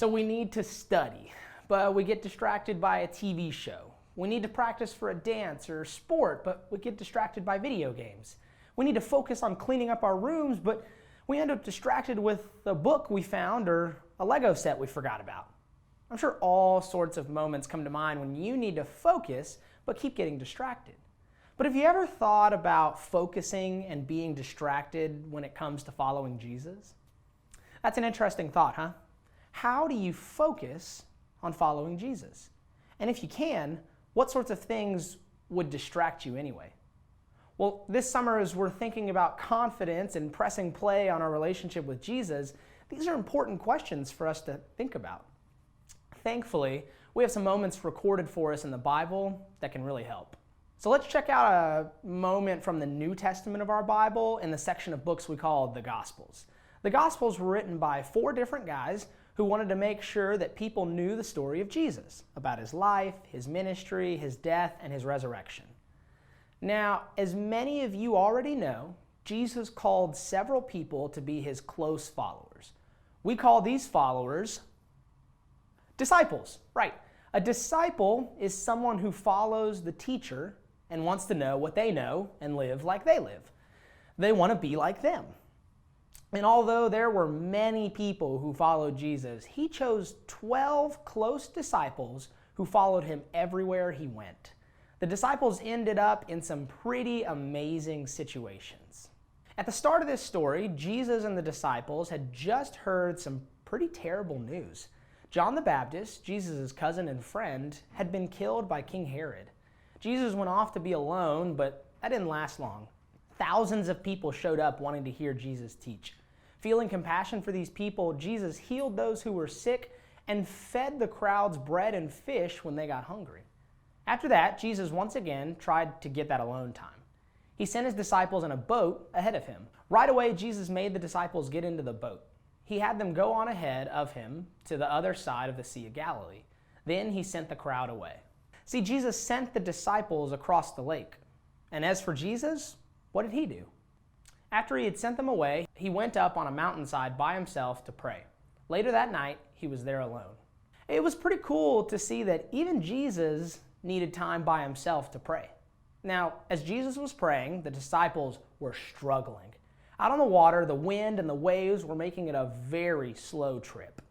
So we need to study, but we get distracted by a TV show. We need to practice for a dance or sport, but we get distracted by video games. We need to focus on cleaning up our rooms, but we end up distracted with a book we found or a Lego set we forgot about. I'm sure all sorts of moments come to mind when you need to focus, but keep getting distracted. But have you ever thought about focusing and being distracted when it comes to following Jesus? That's an interesting thought, huh? How do you focus on following Jesus? And if you can, what sorts of things would distract you anyway? Well, this summer as we're thinking about confidence and pressing play on our relationship with Jesus, these are important questions for us to think about. Thankfully, we have some moments recorded for us in the Bible that can really help. So let's check out a moment from the New Testament of our Bible in the section of books we call the Gospels. The Gospels were written by 4 different guys who wanted to make sure that people knew the story of Jesus, about his life, his ministry, his death, and his resurrection. Now, as many of you already know, Jesus called several people to be his close followers. We call these followers disciples. Right. A disciple is someone who follows the teacher and wants to know what they know and live like they live. They want to be like them. And although there were many people who followed Jesus, he chose 12 close disciples who followed him everywhere he went. The disciples ended up in some pretty amazing situations. At the start of this story, Jesus and the disciples had just heard some pretty terrible news. John the Baptist, Jesus' cousin and friend, had been killed by King Herod. Jesus went off to be alone, but that didn't last long. Thousands of people showed up wanting to hear Jesus teach. Feeling compassion for these people, Jesus healed those who were sick and fed the crowds bread and fish when they got hungry. After that, Jesus once again tried to get that alone time. He sent his disciples in a boat ahead of him. Right away, Jesus made the disciples get into the boat. He had them go on ahead of him to the other side of the Sea of Galilee. Then he sent the crowd away. See, Jesus sent the disciples across the lake. And as for Jesus, what did he do? After he had sent them away, he went up on a mountainside by himself to pray. Later that night, he was there alone. It was pretty cool to see that even Jesus needed time by himself to pray. Now, as Jesus was praying, the disciples were struggling. Out on the water, the wind and the waves were making it a very slow trip.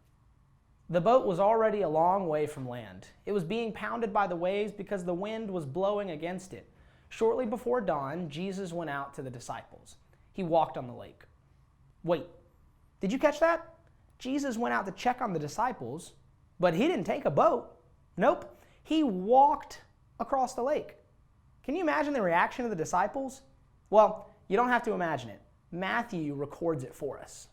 The boat was already a long way from land. It was being pounded by the waves because the wind was blowing against it. Shortly before dawn, Jesus went out to the disciples. He walked on the lake. Wait, did you catch that? Jesus went out to check on the disciples, but he didn't take a boat. Nope, he walked across the lake. Can you imagine the reaction of the disciples? Well, you don't have to imagine it. Matthew records it for us.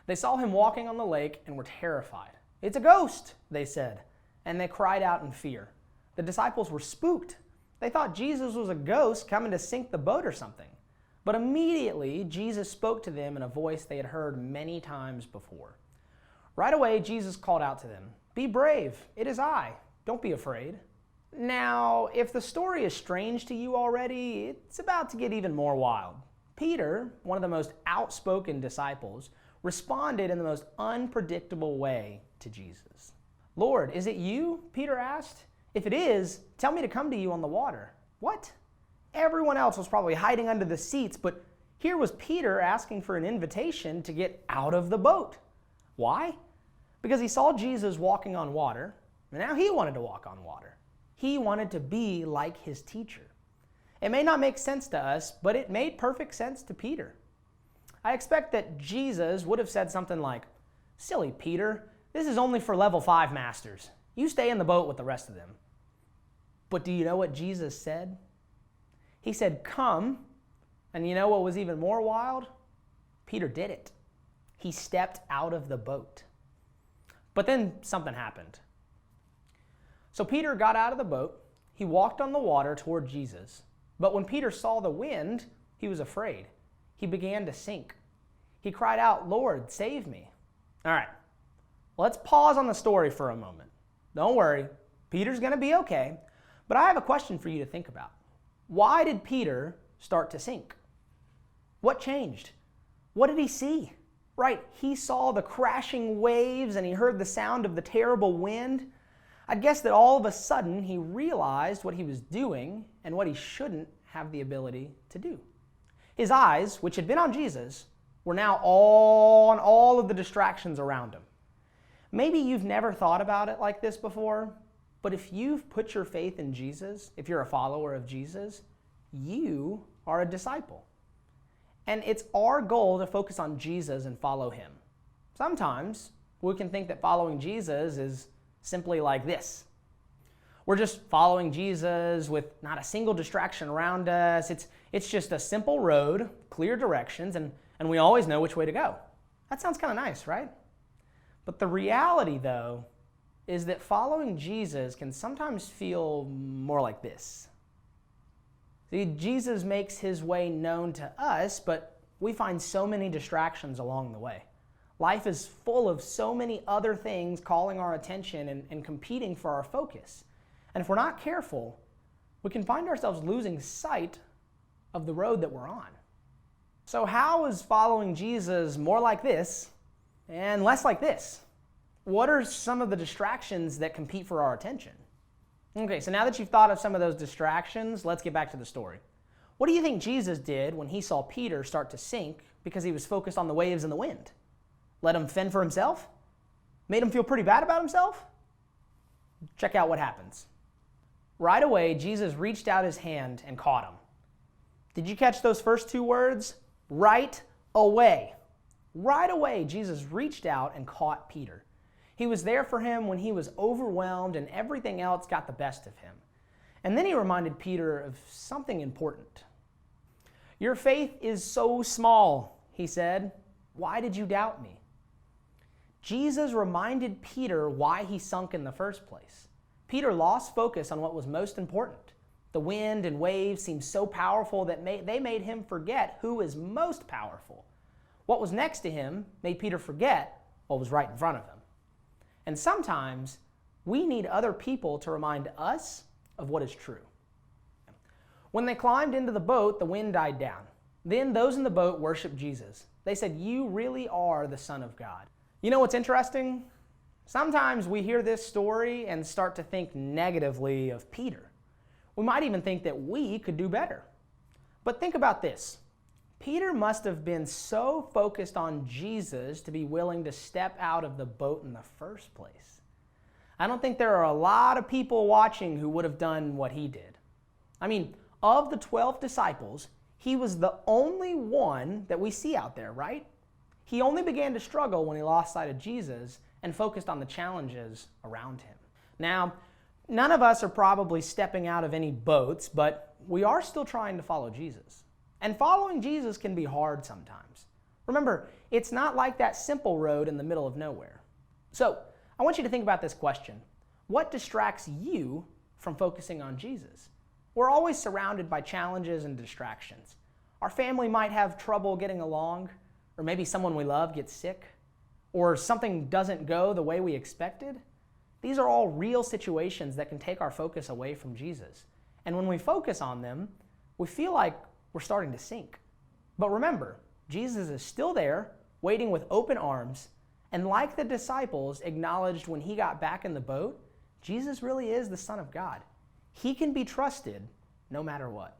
They saw him walking on the lake and were terrified. "It's a ghost," they said, and they cried out in fear. The disciples were spooked. They thought Jesus was a ghost coming to sink the boat or something. But immediately, Jesus spoke to them in a voice they had heard many times before. Right away, Jesus called out to them, "Be brave, it is I. Don't be afraid." Now, if the story is strange to you already, it's about to get even more wild. Peter, one of the most outspoken disciples, responded in the most unpredictable way to Jesus. "Lord, is it you?" Peter asked. "If it is, tell me to come to you on the water." What? Everyone else was probably hiding under the seats, but here was Peter asking for an invitation to get out of the boat. Why? Because he saw Jesus walking on water, and now he wanted to walk on water. He wanted to be like his teacher. It may not make sense to us, but it made perfect sense to Peter. I expect that Jesus would have said something like, "Silly Peter, this is only for level 5 masters. You stay in the boat with the rest of them." But do you know what Jesus said? He said, "Come," and you know what was even more wild? Peter did it. He stepped out of the boat. But then something happened. So Peter got out of the boat, he walked on the water toward Jesus, but when Peter saw the wind, he was afraid. He began to sink. He cried out, "Lord, save me." All right, let's pause on the story for a moment. Don't worry, Peter's going to be okay, but I have a question for you to think about. Why did Peter start to sink? What changed? What did he see? right? He saw the crashing waves and he heard the sound of the terrible wind. I'd guess that all of a sudden he realized what he was doing and what he shouldn't have the ability to do. His eyes, which had been on Jesus, were now on all of the distractions around him. Maybe you've never thought about it like this before, but if you've put your faith in Jesus, if you're a follower of Jesus, you are a disciple. And it's our goal to focus on Jesus and follow him. Sometimes we can think that following Jesus is simply like this. We're just following Jesus with not a single distraction around us. It's just a simple road, clear directions, and we always know which way to go. That sounds kind of nice, right? But the reality, though, is that following Jesus can sometimes feel more like this. See, Jesus makes his way known to us, but we find so many distractions along the way. Life is full of so many other things calling our attention and competing for our focus. And if we're not careful, we can find ourselves losing sight of the road that we're on. So how is following Jesus more like this and less like this? What are some of the distractions that compete for our attention? Okay, so now that you've thought of some of those distractions, let's get back to the story. What do you think Jesus did when he saw Peter start to sink because he was focused on the waves and the wind? Let him fend for himself? Made him feel pretty bad about himself? Check out what happens. Right away, Jesus reached out his hand and caught him. Did you catch those first two words? Right away. Right away, Jesus reached out and caught Peter. He was there for him when he was overwhelmed and everything else got the best of him. And then he reminded Peter of something important. Your faith is so small, he said. Why did you doubt me? Jesus reminded Peter why he sunk in the first place. Peter lost focus on what was most important. The wind and waves seemed so powerful that they made him forget who is most powerful. What was next to him made Peter forget what was right in front of him. And sometimes we need other people to remind us of what is true. When they climbed into the boat, the wind died down. Then those in the boat worshiped Jesus. They said, "You really are the Son of God." You know what's interesting? Sometimes we hear this story and start to think negatively of Peter. We might even think that we could do better. But think about this. Peter must have been so focused on Jesus to be willing to step out of the boat in the first place. I don't think there are a lot of people watching who would have done what he did. I mean, of the 12 disciples, he was the only one that we see out there, right? He only began to struggle when he lost sight of Jesus and focused on the challenges around him. Now, none of us are probably stepping out of any boats, but we are still trying to follow Jesus. And following Jesus can be hard sometimes. Remember, it's not like that simple road in the middle of nowhere. So, I want you to think about this question. What distracts you from focusing on Jesus? We're always surrounded by challenges and distractions. Our family might have trouble getting along, or maybe someone we love gets sick, or something doesn't go the way we expected. These are all real situations that can take our focus away from Jesus. And when we focus on them, we feel like we're starting to sink. But remember, Jesus is still there, waiting with open arms, and like the disciples acknowledged when he got back in the boat, Jesus really is the Son of God. He can be trusted no matter what.